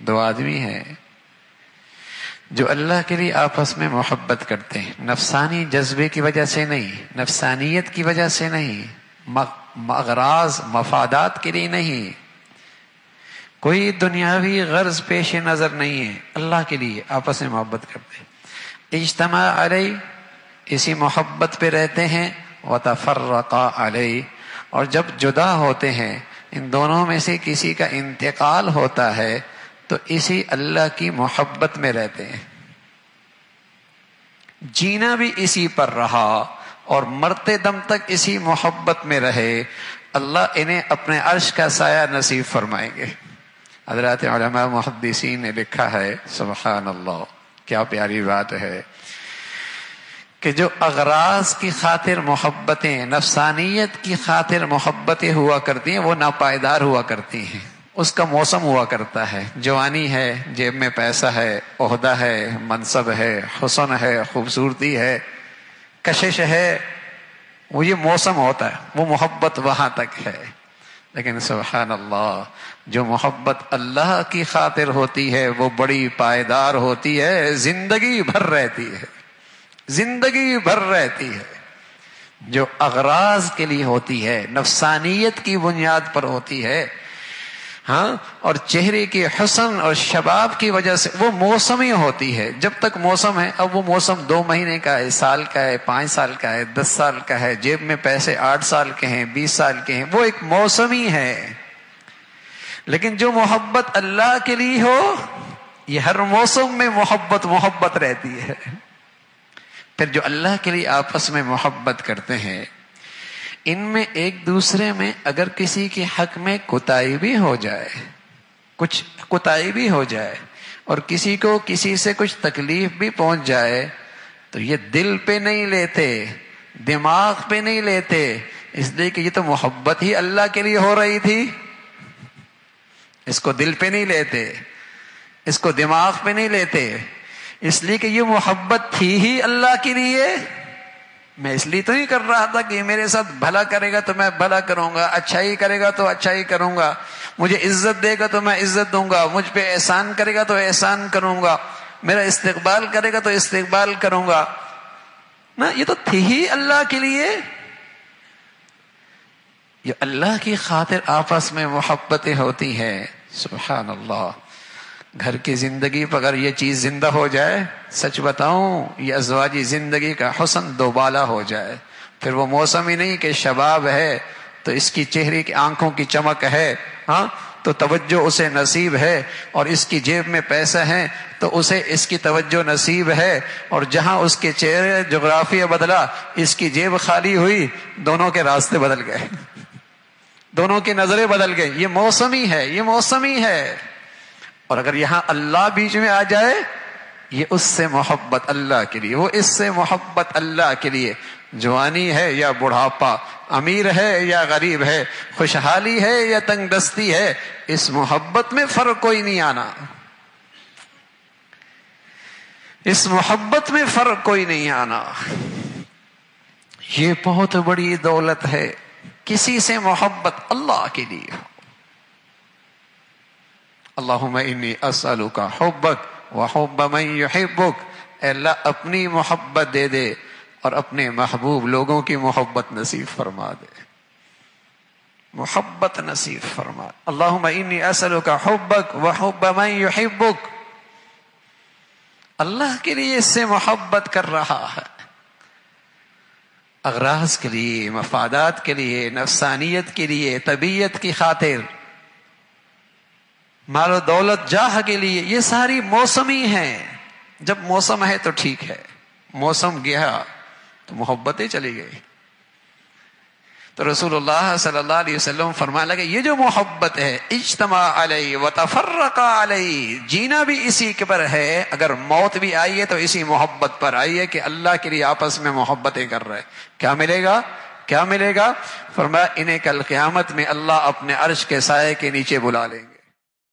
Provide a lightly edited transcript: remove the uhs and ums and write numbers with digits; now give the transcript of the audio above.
دو آدمی ہیں جو اللہ کے لیے آپس میں محبت کرتے ہیں، نفسانی جذبے کی وجہ سے نہیں، نفسانیت کی وجہ سے نہیں، اغراض مفادات کے لیے نہیں، کوئی دنیاوی غرض پیش نظر نہیں ہے، اللہ کے لیے آپس میں محبت کرتے ہیں۔ اجتماع علیہ، اسی محبت پہ رہتے ہیں، وتفرقا علیہ، اور جب جدا ہوتے ہیں ان دونوں میں سے کسی کا انتقال ہوتا ہے تو اسی اللہ کی محبت میں رہتے ہیں، جینا بھی اسی پر رہا اور مرتے دم تک اسی محبت میں رہے، اللہ انہیں اپنے عرش کا سایہ نصیب فرمائیں گے۔ حضرات علماء محدثین نے لکھا ہے، سبحان اللہ کیا پیاری بات ہے، کہ جو اغراض کی خاطر محبتیں، نفسانیت کی خاطر محبتیں ہوا کرتی ہیں وہ ناپائیدار ہوا کرتی ہیں، اس کا موسم ہوا کرتا ہے، جوانی ہے، جیب میں پیسہ ہے، عہدہ ہے، منصب ہے، حسن ہے، خوبصورتی ہے، کشش ہے، وہ یہ موسم ہوتا ہے، وہ محبت وہاں تک ہے۔ لیکن سبحان اللہ جو محبت اللہ کی خاطر ہوتی ہے وہ بڑی پائیدار ہوتی ہے، زندگی بھر رہتی ہے، زندگی بھر رہتی ہے۔ جو اغراض کے لیے ہوتی ہے، نفسانیت کی بنیاد پر ہوتی ہے، ہاں، اور چہرے کے حسن اور شباب کی وجہ سے وہ موسمی ہوتی ہے، جب تک موسم ہے۔ اب وہ موسم 2 مہینے کا ہے، سال کا ہے، 5 سال کا ہے، 10 سال کا ہے، جیب میں پیسے 8 سال کے ہیں، 20 سال کے ہیں، وہ ایک موسمی ہے۔ لیکن جو محبت اللہ کے لیے ہو یہ ہر موسم میں محبت رہتی ہے۔ پھر جو اللہ کے لیے آپس میں محبت کرتے ہیں ان میں ایک دوسرے میں اگر کسی کے حق میں کوتاہی بھی ہو جائے، کچھ کوتاہی بھی ہو جائے اور کسی کو کسی سے کچھ تکلیف بھی پہنچ جائے تو یہ دل پہ نہیں لیتے، دماغ پہ نہیں لیتے، اس لیے کہ یہ تو محبت ہی اللہ کے لیے ہو رہی تھی، اس کو دل پہ نہیں لیتے، اس کو دماغ پہ نہیں لیتے، اس لیے کہ یہ محبت تھی ہی اللہ کے لیے۔ میں اس لیے تو نہیں کر رہا تھا کہ یہ میرے ساتھ بھلا کرے گا تو میں بھلا کروں گا، اچھائی کرے گا تو اچھائی کروں گا، مجھے عزت دے گا تو میں عزت دوں گا، مجھ پہ احسان کرے گا تو احسان کروں گا، میرا استقبال کرے گا تو استقبال کروں گا نا، یہ تو تھی ہی اللہ کے لیے۔ یہ اللہ کی خاطر آپس میں محبتیں ہوتی ہیں، سبحان اللہ۔ گھر کی زندگی پر اگر یہ چیز زندہ ہو جائے، سچ بتاؤں یہ ازواجی زندگی کا حسن دوبالا ہو جائے، پھر وہ موسم ہی نہیں کہ شباب ہے تو اس کی چہرے کی آنکھوں کی چمک ہے، ہاں تو توجہ اسے نصیب ہے، اور اس کی جیب میں پیسہ ہے تو اسے اس کی توجہ نصیب ہے، اور جہاں اس کے چہرے جغرافیہ بدلا اس کی جیب خالی ہوئی، دونوں کے راستے بدل گئے، دونوں کی نظریں بدل گئی۔ یہ موسمی ہے، یہ موسمی ہے۔ اور اگر یہاں اللہ بیچ میں آ جائے، یہ اس سے محبت اللہ کے لیے، وہ اس سے محبت اللہ کے لیے، جوانی ہے یا بڑھاپا، امیر ہے یا غریب ہے، خوشحالی ہے یا تنگ دستی ہے، اس محبت میں فرق کوئی نہیں آنا، اس محبت میں فرق کوئی نہیں آنا۔ یہ بہت بڑی دولت ہے، کسی سے محبت اللہ کے لیے ہو۔ اللہم انی اسألک حبک وحب من یحبک، اے اللہ اپنی محبت دے دے اور اپنے محبوب لوگوں کی محبت نصیب فرما دے، محبت نصیب فرما۔ اللہم انی اسألک حبک وحب من یحبک، اللہ کے لیے اس سے محبت کر رہا ہے، اغراض کے لیے، مفادات کے لیے، نفسانیت کے لیے، طبیعت کی خاطر، مال و دولت، جاہ کے لیے، یہ ساری موسمی ہیں۔ جب موسم ہے تو ٹھیک ہے، موسم گیا تو محبتیں چلی گئی۔ تو رسول اللہ صلی اللہ علیہ وسلم فرمانے لگے یہ جو محبت ہے، اجتماع علیہ وتفرق علیہ، جینا بھی اسی کے پر ہے، اگر موت بھی آئی ہے تو اسی محبت پر آئی ہے کہ اللہ کے لیے آپس میں محبتیں کر رہے۔ کیا ملے گا؟ کیا ملے گا؟ فرمایا انہیں کل قیامت میں اللہ اپنے عرش کے سائے کے نیچے بلا لیں گے۔